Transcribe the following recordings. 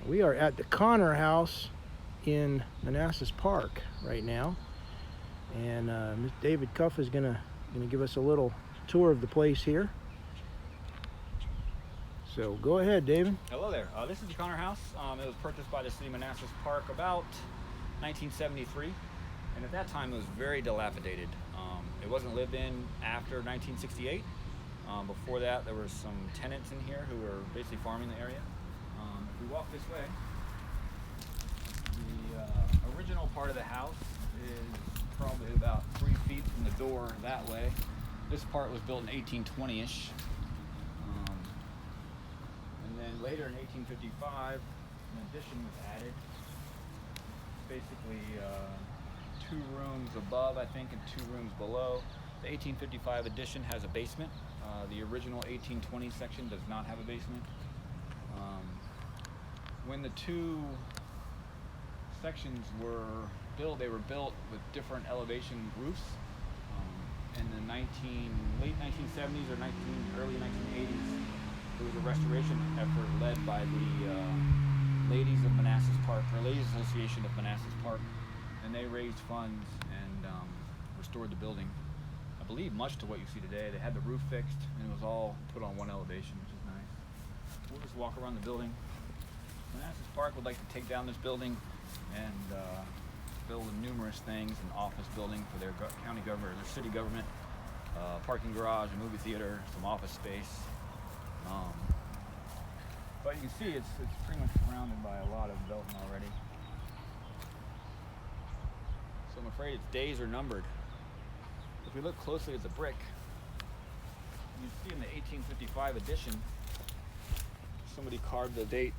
We are at the Connor House in Manassas Park right now, and Mr. David Cuff is gonna give us a little tour of the place here. So go ahead, David. Hello there. This is the Connor House. It was purchased by the city of Manassas Park about 1973, and at that time it was very dilapidated. It wasn't lived in after 1968. Before that, there were some tenants in here who were basically farming the area. If we walk this way, the original part of the house is probably about 3 feet from the door that way. This part was built in 1820-ish. And then later in 1855, an addition was added. Basically 2 rooms above, I think, and 2 rooms below. The 1855 addition has a basement. The original 1820 section does not have a basement. When the 2 sections were built, they were built with different elevation roofs. In the late 1970s or early 1980s, there was a restoration effort led by the Ladies of Manassas Park, or Ladies Association of Manassas Park, and they raised funds and restored the building. I believe much to what you see today. They had the roof fixed, and it was all put on one elevation, which is nice. We'll just walk around the building. Manassas Park would like to take down this building and build numerous things, an office building for their county government, or their city government, parking garage, a movie theater, some office space. But you can see it's pretty much surrounded by a lot of development already. So I'm afraid its days are numbered. If we look closely at the brick, you see in the 1855 edition, somebody carved the date.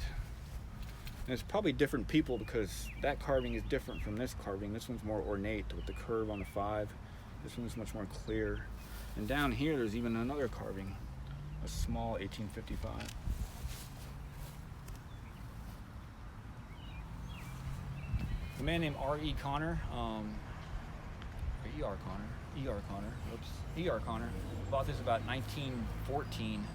And it's probably different people because that carving is different from this carving. This one's more ornate with the curve on the 5. This one's much more clear. And down here, there's even another carving, a small 1855. A man named R.E. Connor, or E.R. Connor, bought this about 1914.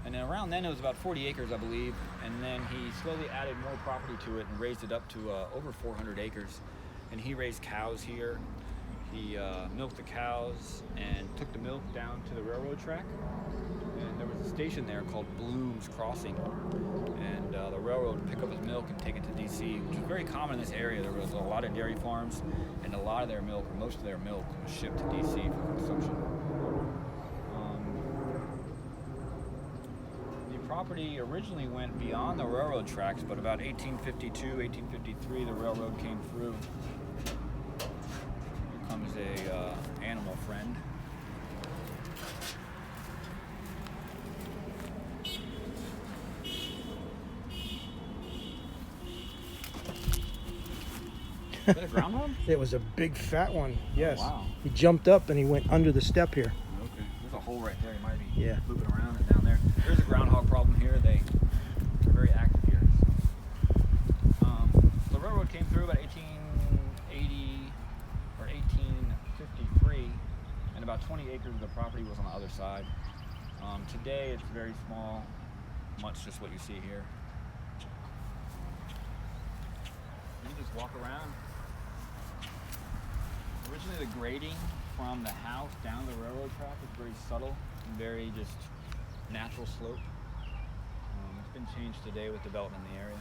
And then around then it was about 40 acres, I believe. And then he slowly added more property to it and raised it up to over 400 acres. And he raised cows here. He milked the cows and took the milk down to the railroad track. And there was a station there called Bloom's Crossing. And the railroad would pick up his milk and take it to D.C., which was very common in this area. There was a lot of dairy farms, and a lot of their milk, or most of their milk, was shipped to D.C. for consumption. The property originally went beyond the railroad tracks, but about 1852, 1853, the railroad came through. Here comes a animal friend. Is that a groundhog? It was a big fat one, yes. Oh, wow. He jumped up and he went under the step here. Okay, there's a hole right there. He might be Yeah. looping around and down there. There's a groundhog problem here. They're very active here. The railroad came through about 1880 or 1853, and about 20 acres of the property was on the other side. Today it's very small, much just what you see here. You can just walk around. Originally the grading from the house down to the railroad track was very subtle and very just natural slope. It's been changed today with development in the area.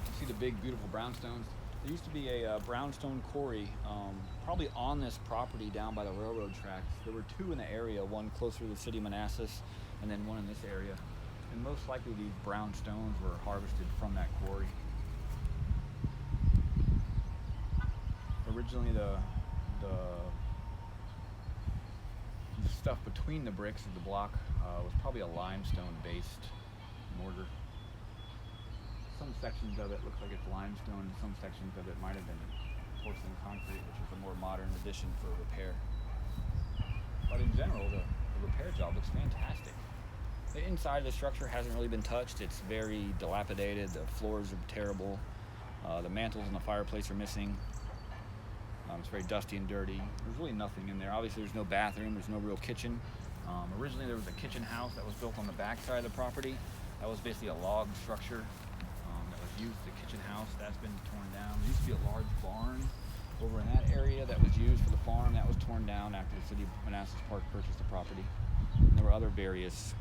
You see the big beautiful brownstones. There used to be a brownstone quarry probably on this property down by the railroad tracks. There were 2 in the area, one closer to the city of Manassas and then one in this area. And most likely these brown stones were harvested from that quarry. Originally the stuff between the bricks of the block was probably a limestone-based mortar. Some sections of it looks like it's limestone, and some sections of it might have been porcelain concrete, which is a more modern addition for repair. But in general, the repair job looks fantastic. The inside of the structure hasn't really been touched. It's very dilapidated. The floors are terrible. The mantles in the fireplace are missing. It's very dusty and dirty. There's really nothing in there. Obviously, there's no bathroom. There's no real kitchen. Originally there was a kitchen house that was built on the back side of the property. That was basically a log structure that was used, the kitchen house. That's been torn down. There used to be a large barn over in that area that was used for the farm. That was torn down after the city of Manassas Park purchased the property. And there were other various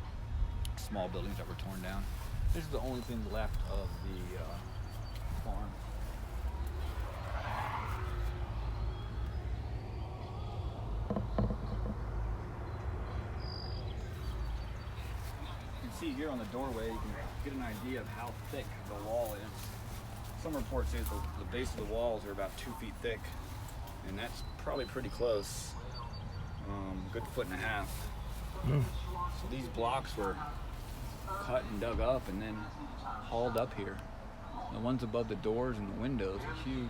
small buildings that were torn down. This is the only thing left of the farm. You can see here on the doorway, you can get an idea of how thick the wall is. Some reports say the base of the walls are about 2 feet thick, and that's probably pretty close. Good 1.5 feet. So these blocks were cut and dug up and then hauled up here. The ones above the doors and the windows are huge.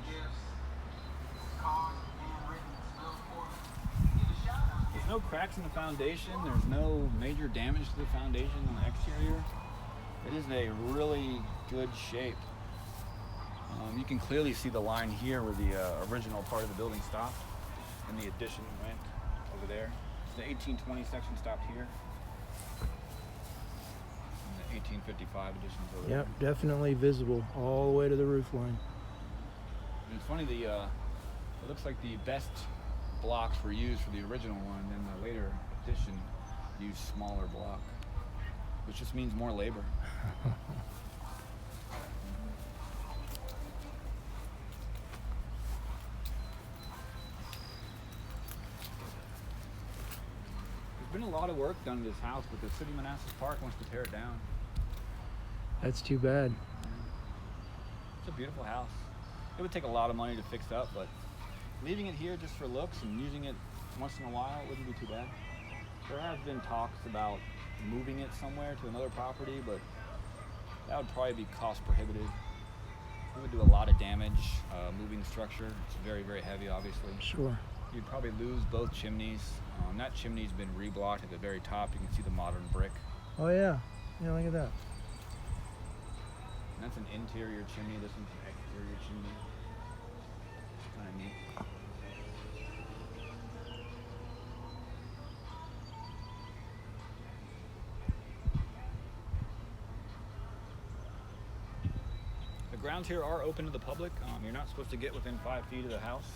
There's no cracks in the foundation. There's no major damage to the foundation on the exterior. It is in a really good shape. You can clearly see the line here where the original part of the building stopped and the addition went over there. The 1820 section stopped here. And the 1855 additions over there. Yep, definitely visible all the way to the roof line. And it's funny, it looks like the best blocks were used for the original one, and the later addition used smaller block, which just means more labor. There's been a lot of work done to this house, but the city of Manassas Park wants to tear it down. That's too bad. It's a beautiful house. It would take a lot of money to fix up, but leaving it here just for looks and using it once in a while wouldn't be too bad. There have been talks about moving it somewhere to another property, but that would probably be cost prohibitive. It would do a lot of damage, moving the structure. It's very, very heavy, obviously. Sure. You'd probably lose both chimneys. That chimney's been reblocked at the very top. You can see the modern brick. Oh yeah. Yeah, look at that. And that's an interior chimney. This one's an exterior chimney. It's kind of neat. The grounds here are open to the public. You're not supposed to get within 5 feet of the house.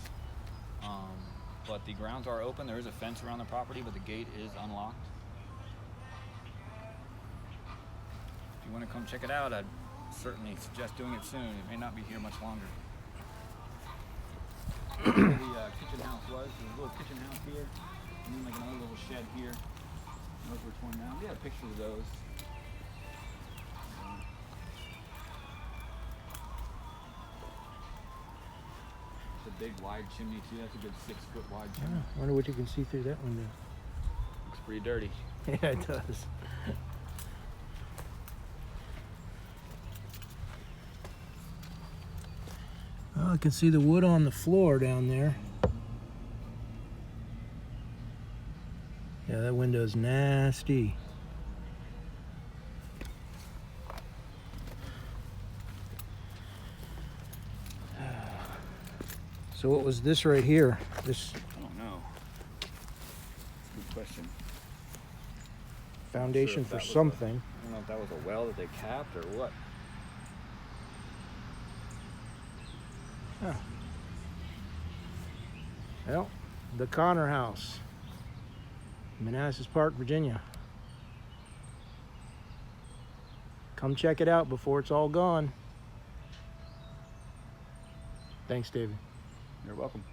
But the grounds are open. There is a fence around the property, but the gate is unlocked. If you want to come check it out, I'd certainly suggest doing it soon. It may not be here much longer. Where the kitchen house was, there's a little kitchen house here, and then like another little shed here. Those were torn down. We have pictures of those. It's a big wide chimney too. That's a good 6 foot wide chimney. I wonder what you can see through that window. Looks pretty dirty. Yeah, it does. Well, I can see the wood on the floor down there. Yeah, that window's nasty. So what was this right here? This I don't know. Good question. foundation if for that was something. I don't know if that was a well that they capped or what. Huh. Well, the Connor House, Manassas Park, Virginia. Come check it out before it's all gone. Thanks, David. You're welcome.